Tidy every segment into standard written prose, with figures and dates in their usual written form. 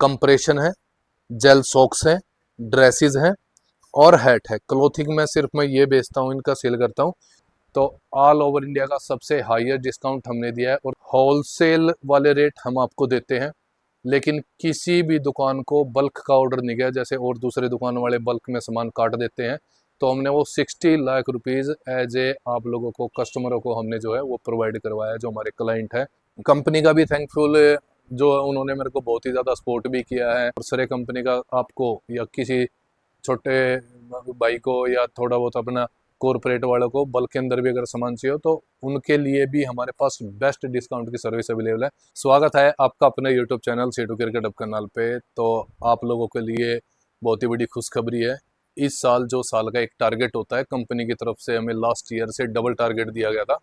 Compression है, jail socks है, dresses हैं और हैट है। क्लोथिंग में सिर्फ मैं ये बेचता हूँ, इनका सेल करता हूँ। तो ऑल ओवर इंडिया का सबसे हाईएस्ट डिस्काउंट हमने दिया है और होलसेल वाले रेट हम आपको देते हैं। लेकिन किसी भी दुकान को बल्क का ऑर्डर नहीं गया, जैसे और दूसरे दुकान वाले बल्क में सामान काट देते हैं, तो हमने वो 60 लाख रुपीज़ एज ए आप लोगों को, कस्टमरों को हमने जो है वो प्रोवाइड करवाया, जो हमारे क्लाइंट है। कंपनी का भी थैंकफुल, जो उन्होंने मेरे को बहुत ही ज़्यादा सपोर्ट भी किया है। और सारे कंपनी का आपको या किसी छोटे भाई को या थोड़ा बहुत अपना कॉरपोरेट वालों को बल्क के अंदर भी अगर सामान चाहिए तो उनके लिए भी हमारे पास बेस्ट डिस्काउंट की सर्विस अवेलेबल है। स्वागत है आपका अपने यूट्यूब चैनल सीटू क्रिकेट अब कैनाल पे। तो आप लोगों के लिए बहुत ही बड़ी खुशखबरी है। इस साल जो साल का एक टारगेट होता है कंपनी की तरफ से, हमें लास्ट ईयर से डबल टारगेट दिया गया था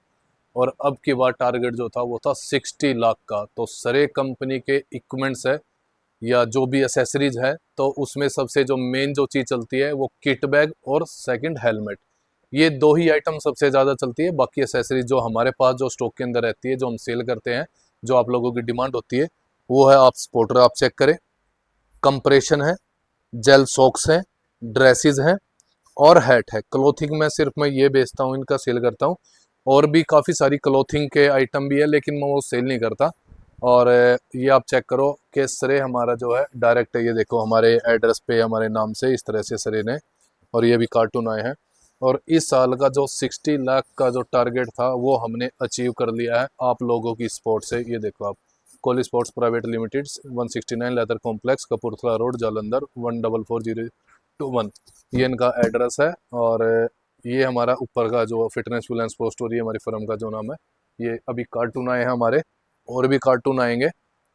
और अब की बार टारगेट जो था वो था 60 लाख का। तो सारे कंपनी के इक्विपमेंट्स है या जो भी एसेसरीज है, तो उसमें सबसे जो मेन जो चीज़ चलती है वो किट बैग और सेकंड हेलमेट। ये दो ही आइटम सबसे ज़्यादा चलती है। बाकी एसेसरीज जो हमारे पास जो स्टॉक के अंदर रहती है, जो हम सेल करते हैं, जो आप लोगों की डिमांड होती है, वो है, आप स्पोर्टर आप चेक करें, कंप्रेशन है, जेल सॉक्स हैं, ड्रेसेस हैं और हैट है। क्लोथिंग में सिर्फ मैं ये बेचता हूँ, इनका सेल करता हूँ। और भी काफ़ी सारी क्लोथिंग के आइटम भी है, लेकिन मैं वो सेल नहीं करता। और ये आप चेक करो कि सरे हमारा जो है डायरेक्ट है, ये देखो हमारे एड्रेस पे हमारे नाम से इस तरह से सरे ने, और ये भी कार्टून आए हैं। और इस साल का जो 60 लाख का जो टारगेट था वो हमने अचीव कर लिया है आप लोगों की सपोर्ट से। ये देखो आप, Kohli sports private limited, 169 leather complex, Kapurthala road, Jalandhar 144021, ये इनका एड्रेस है। और ये हमारा ऊपर का जो fitness full and sports story है, हमारी फर्म का जो नाम है। ये अभी कार्टून आए हैं हमारे, और भी कार्टून आएंगे।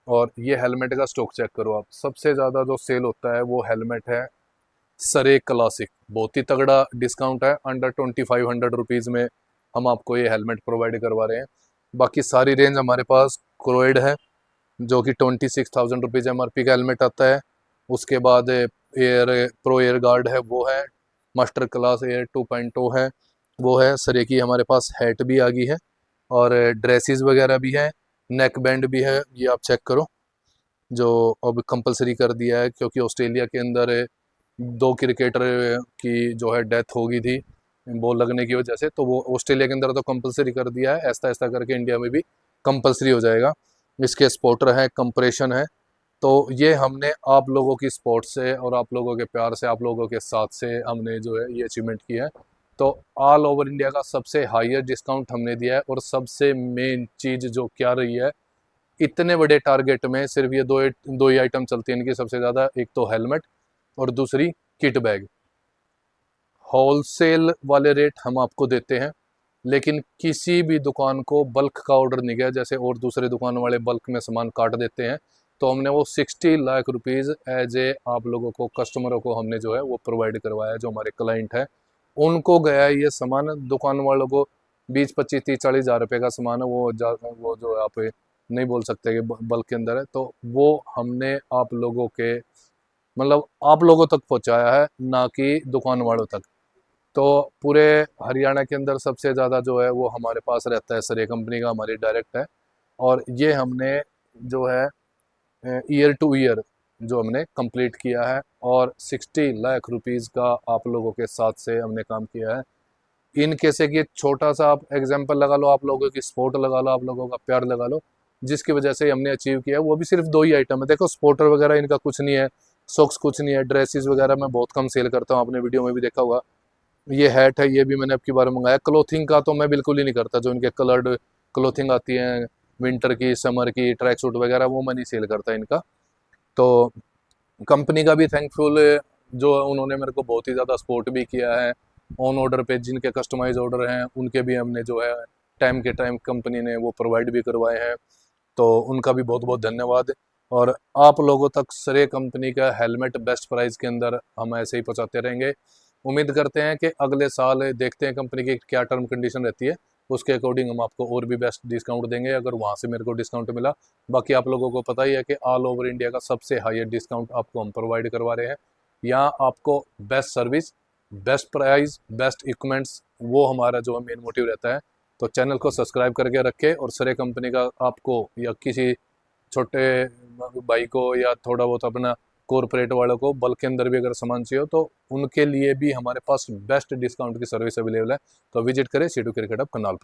और ये हेलमेट का स्टॉक चेक करो आप, सबसे ज़्यादा जो सेल होता है वो हेलमेट है। सरे क्लासिक, बहुत ही तगड़ा डिस्काउंट है, अंडर 2500 रुपीज़ में हम आपको ये हेलमेट प्रोवाइड करवा रहे हैं। बाकी सारी रेंज हमारे पास क्रोइड है, जो कि 26,000 रुपीज़ MRP का हेलमेट आता है। उसके बाद एयर प्रो एयर गार्ड है, वो है। मास्टर क्लास एयर 2.0 है, वो है। सरे की हमारे पास हैट भी आ गई है और ड्रेसेस वगैरह भी है, नेक बैंड भी है। ये आप चेक करो, जो अब कंपलसरी कर दिया है, क्योंकि ऑस्ट्रेलिया के अंदर 2 क्रिकेटर की जो है डेथ हो गई थी बॉल लगने की वजह से, तो वो ऑस्ट्रेलिया के अंदर तो कंपलसरी कर दिया है। ऐसा ऐसा करके इंडिया में भी कंपलसरी हो जाएगा। इसके स्पोर्टर है, कंप्रेशन है। तो ये हमने आप लोगों की सपोर्ट से और आप लोगों के प्यार से, आप लोगों के साथ से हमने जो है ये अचीवमेंट किया है। तो ऑल ओवर इंडिया का सबसे हाईएस्ट डिस्काउंट हमने दिया है। और सबसे मेन चीज़ जो क्या रही है, इतने बड़े टारगेट में सिर्फ ये दो ही आइटम चलती है इनकी सबसे ज़्यादा, एक तो हेलमेट और दूसरी किट बैग। होलसेल वाले रेट हम आपको देते हैं, लेकिन किसी भी दुकान को बल्क का ऑर्डर नहीं गया, जैसे और दूसरे दुकान वाले बल्क में सामान काट देते हैं, तो हमने वो 60 लाख रुपीज़ एज ए आप लोगों को, कस्टमरों को हमने जो है वो प्रोवाइड करवाया, जो हमारे क्लाइंट है उनको गया है ये सामान। दुकान वालों को 20, 25, 30, 40 हज़ार रुपये का सामान है, वो जो आप नहीं बोल सकते कि बल्क के अंदर है, तो वो हमने आप लोगों के, मतलब आप लोगों तक पहुंचाया है, ना कि दुकान वालों तक। तो पूरे हरियाणा के अंदर सबसे ज़्यादा जो है वो हमारे पास रहता है, सरे कंपनी का हमारी डायरेक्ट है। और ये हमने जो है ईयर टू ईयर जो हमने कंप्लीट किया है, और 60 लाख रुपीज़ का आप लोगों के साथ से हमने काम किया है। इन कैसे कि छोटा सा आप एग्जाम्पल लगा लो, आप लोगों की सपोर्ट लगा लो, आप लोगों का प्यार लगा लो, जिसकी वजह से हमने अचीव किया है। वो भी सिर्फ 2 ही आइटम है। देखो स्पोर्टर वगैरह इनका कुछ नहीं है, सॉक्स कुछ नहीं है, ड्रेसेस वगैरह मैं बहुत कम सेल करता हूँ, आपने वीडियो में भी देखा होगा। ये हैट है, ये भी मैंने आपकी बार मंगाया। क्लोथिंग का तो मैं बिल्कुल ही नहीं करता, जो इनके कलर्ड क्लोथिंग आती है विंटर की, समर की, ट्रैक सूट वगैरह, वो मैं नहीं सेल करता इनका। तो कंपनी का भी थैंकफुल, जो उन्होंने मेरे को बहुत ही ज़्यादा सपोर्ट भी किया है। ऑन ऑर्डर पे जिनके कस्टमाइज ऑर्डर हैं उनके भी हमने जो है टाइम के टाइम कंपनी ने वो प्रोवाइड भी करवाए हैं, तो उनका भी बहुत बहुत धन्यवाद। और आप लोगों तक सरे कंपनी का हेलमेट बेस्ट प्राइस के अंदर हम ऐसे ही पहुंचाते रहेंगे। उम्मीद करते हैं कि अगले साल देखते हैं कंपनी की क्या टर्म कंडीशन रहती है, उसके अकॉर्डिंग हम आपको और भी बेस्ट डिस्काउंट देंगे, अगर वहाँ से मेरे को डिस्काउंट मिला। बाकी आप लोगों को पता ही है कि ऑल ओवर इंडिया का सबसे हाईएस्ट डिस्काउंट आपको हम प्रोवाइड करवा रहे हैं। यहाँ आपको best service, best price, best equipments, वो हमारा जो मेन मोटिव रहता है। तो चैनल को सब्सक्राइब करके रखें, और सरे कंपनी का आपको या किसी छोटे भाई को या थोड़ा बहुत अपना कॉरपोरेट वालों को बल्क के अंदर भी अगर सामान चाहिए हो तो उनके लिए भी हमारे पास बेस्ट डिस्काउंट की सर्विस अवेलेबल है। तो विजिट करें C2 क्रिकेट हब करनाल पर।